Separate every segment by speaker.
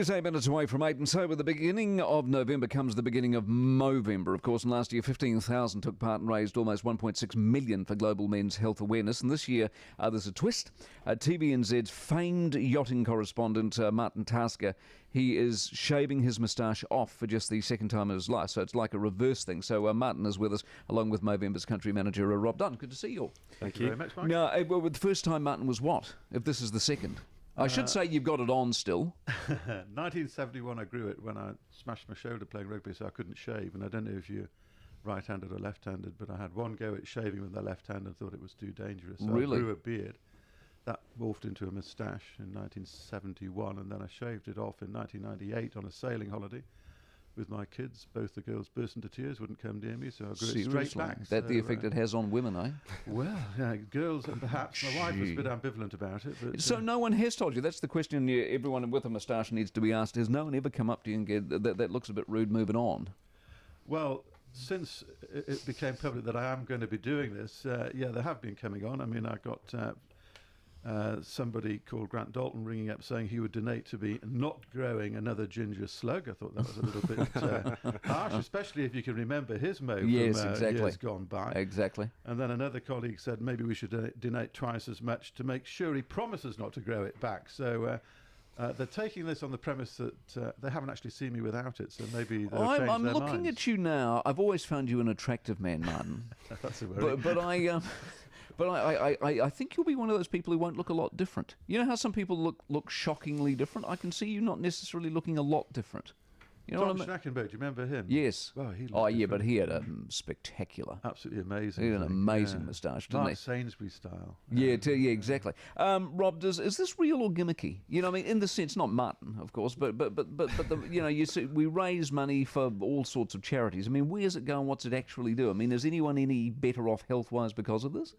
Speaker 1: It's 8 minutes away from 8, and so with the beginning of November comes the beginning of Movember. Of course, and last year 15,000 took part and raised almost 1.6 million for global men's health awareness. And this year there's a twist. TVNZ's famed yachting correspondent Martin Tasker, he is shaving his moustache off for just the second time in his life. So it's like a reverse thing. So Martin is with us along with Movember's country manager Rob Dunne. Good to see you all.
Speaker 2: Thank you very much, Mike.
Speaker 1: Now, well, the first time Martin was what? If this is the second? I should say you've got it on still.
Speaker 2: 1971 I grew it when I smashed my shoulder playing rugby, so I couldn't shave. And I don't know if you're right-handed or left-handed, but I had one go at shaving with the left hand and thought it was too dangerous. So
Speaker 1: really?
Speaker 2: I grew a beard. That morphed into a moustache in 1971, and then I shaved it off in 1998 on a sailing holiday with my kids. Both the girls burst into tears, wouldn't come near me, so I grew it straight back.
Speaker 1: That's the effect it has on women, eh?
Speaker 2: Well, yeah, girls perhaps. My wife was a bit ambivalent about it. But,
Speaker 1: so no one has told you? That's the question everyone with a moustache needs to be asked. Has no one ever come up to you and get, that looks a bit rude, moving on?
Speaker 2: Well, since it became public that I am going to be doing this, yeah, they have been coming on. I mean, I got somebody called Grant Dalton ringing up saying he would donate to be not growing another ginger slug. I thought that was a little bit harsh, especially if you can remember his mo from years gone by.
Speaker 1: Exactly.
Speaker 2: And then another colleague said maybe we should donate twice as much to make sure he promises not to grow it back. So they're taking this on the premise that they haven't actually seen me without it, so maybe they'll change their minds.
Speaker 1: I'm looking at you now. I've always found you an attractive man, Martin.
Speaker 2: That's a worry.
Speaker 1: But I think you'll be one of those people who won't look a lot different. You know how some people look shockingly different? I can see you not necessarily looking a lot different. You know
Speaker 2: Tom Schnackenberg, do you remember him?
Speaker 1: Yes.
Speaker 2: Well, he
Speaker 1: but he had a spectacular.
Speaker 2: Absolutely amazing.
Speaker 1: He had an amazing moustache, didn't he?
Speaker 2: Like Sainsbury style.
Speaker 1: Yeah, exactly. Rob, is this real or gimmicky? You know, I mean, in the sense, not Martin, of course, but the, you know, you see, we raise money for all sorts of charities. I mean, where's it going? What's it actually do? I mean, is anyone any better off health-wise because of this?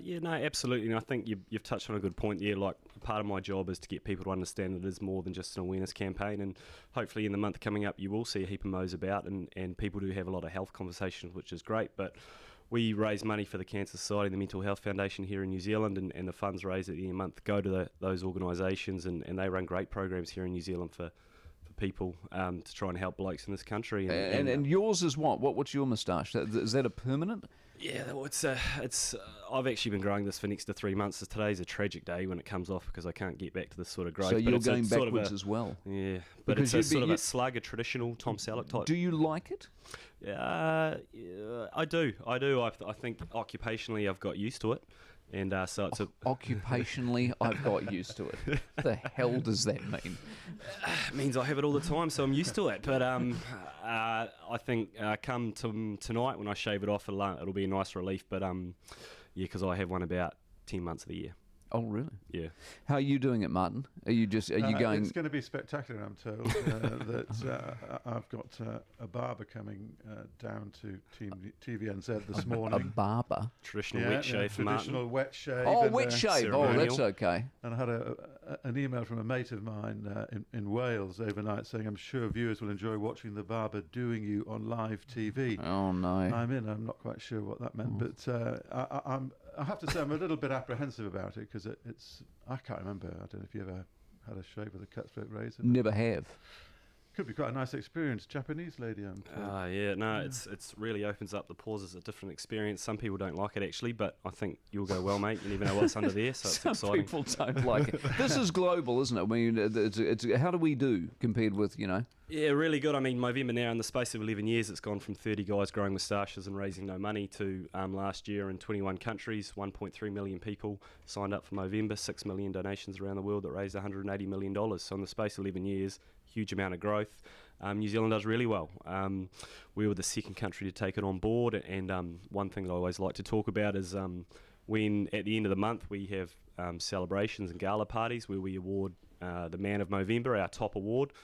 Speaker 3: Yeah, no, absolutely. And I think you've touched on a good point there. Like, part of my job is to get people to understand that it is more than just an awareness campaign, and hopefully in the month coming up you will see a heap of mows about, and people do have a lot of health conversations, which is great. But we raise money for the Cancer Society and the Mental Health Foundation here in New Zealand, and the funds raised at the end of the month go to those organisations, and they run great programs here in New Zealand for people to try and help blokes in this country.
Speaker 1: And yours is what? What's your moustache? Is that a permanent?
Speaker 3: Yeah, well, it's I've actually been growing this for next to 3 months. So today's a tragic day when it comes off because I can't get back to this sort of growth.
Speaker 1: So you're going backwards as well.
Speaker 3: Yeah, but because it's sort of a slug, a traditional Tom Selleck type.
Speaker 1: Do you like it?
Speaker 3: Yeah, I do. I think occupationally I've got used to it. And so it's
Speaker 1: occupationally, I've got used to it. What the hell does that mean?
Speaker 3: It means I have it all the time, so I'm used to it. But I think come tonight when I shave it off, it'll be a nice relief. But yeah, because I have one about 10 months of the year.
Speaker 1: Oh, really?
Speaker 3: Yeah.
Speaker 1: How are you doing it, Martin? Are you going?
Speaker 2: It's going to be spectacular, I'm told. That I've got a barber coming down to TVNZ this morning.
Speaker 1: A barber?
Speaker 3: Traditional wet shave for Martin.
Speaker 2: Traditional wet shave.
Speaker 1: Oh, wet shave. Oh, that's okay.
Speaker 2: And I had an email from a mate of mine in Wales overnight saying, I'm sure viewers will enjoy watching the barber doing you on live TV.
Speaker 1: Oh, no.
Speaker 2: I'm not quite sure what that meant, but I have to say I'm a little bit apprehensive about it because I can't remember. I don't know if you ever had a shave with a cutthroat razor.
Speaker 1: Never have.
Speaker 2: Could be quite a nice experience. Japanese lady, I'm told.
Speaker 3: Yeah, no, it's really opens up the pores as a different experience. Some people don't like it actually, but I think you'll go well, mate. You never know what's under there, so it's
Speaker 1: Some
Speaker 3: exciting.
Speaker 1: People don't like it. This is global, isn't it? I mean, it's how do we do compared with, you know?
Speaker 3: Yeah, really good. I mean, Movember now, in the space of 11 years, it's gone from 30 guys growing moustaches and raising no money to last year in 21 countries, 1.3 million people signed up for Movember, 6 million donations around the world that raised $180 million. So in the space of 11 years, huge amount of growth. New Zealand does really well. We were the second country to take it on board, and one thing that I always like to talk about is when at the end of the month we have celebrations and gala parties where we award the Man of Movember, our top award.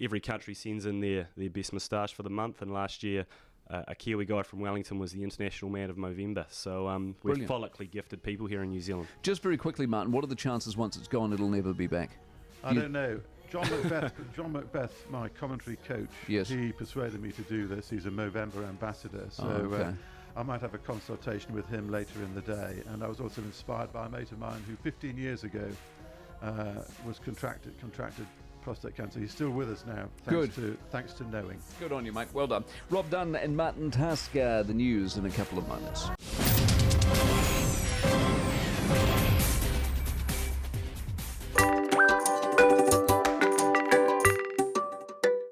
Speaker 3: Every country sends in their best moustache for the month, and last year a Kiwi guy from Wellington was the International Man of Movember. So we're follically gifted people here in New Zealand. Just
Speaker 1: very quickly, Martin, what are the chances once it's gone it'll never be back?
Speaker 2: I don't know. John Macbeth, my commentary coach, he persuaded me to do this. He's a Movember ambassador, so I might have a consultation with him later in the day. And I was also inspired by a mate of mine who 15 years ago was contracted prostate cancer. He's still with us now, thanks to knowing.
Speaker 1: Good on you, mate. Well done. Rob Dunne and Martin Tasker, the news in a couple of moments.